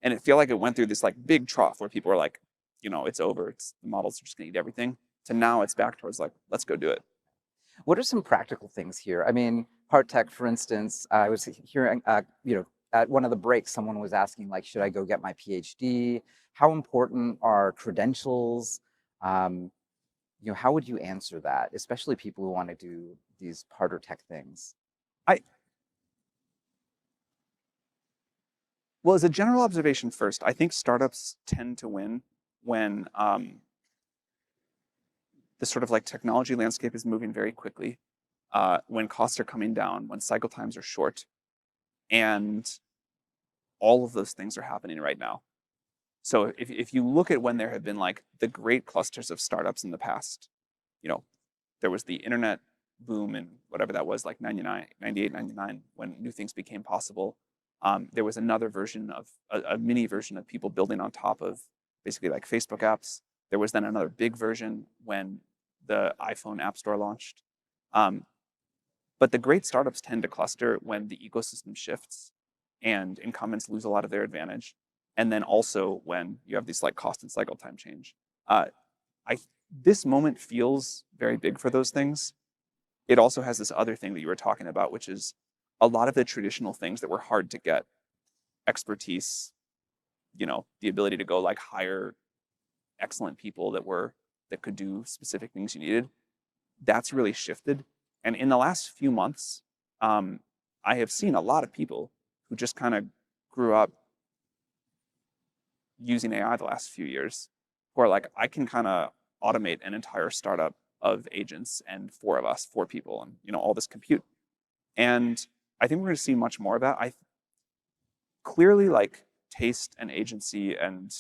And it felt like it went through this like big trough where people were like, it's over. The models are just gonna eat everything. To now it's back towards like, let's go do it. What are some practical things here? I mean, hard tech, for instance, I was hearing, at one of the breaks, someone was asking, like, should I go get my PhD? How important are credentials? Um, how would you answer that, especially people who want to do these harder tech things? I Well, as a general observation first, I think startups tend to win when the sort of like technology landscape is moving very quickly, when costs are coming down, when cycle times are short, and all of those things are happening right now. So if you look at when there have been like the great clusters of startups in the past, you know, there was the internet boom in whatever that was, like 99, 98, 99, when new things became possible. There was another version of a mini version of people building on top of basically like Facebook apps. There was then another big version when the iPhone App Store launched. Um, but the great startups tend to cluster when the ecosystem shifts and incumbents lose a lot of their advantage. And then also when you have these like cost and cycle time change. Uh, I This moment feels very big for those things. It also has this other thing that you were talking about, which is a lot of the traditional things that were hard to get, expertise, the ability to go like hire excellent people that could do specific things you needed. That's really shifted. And in the last few months, I have seen a lot of people who just kind of grew up using AI the last few years, who are like, I can kind of automate an entire startup of agents and four of us, four people, and all this compute. And I think we're going to see much more of that. I clearly like taste and agency and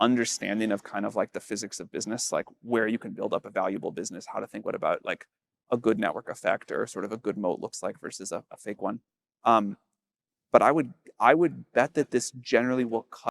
understanding of kind of like the physics of business, like where you can build up a valuable business, how to think what about like a good network effect or sort of a good moat looks like versus a fake one. But I would bet that this generally will cut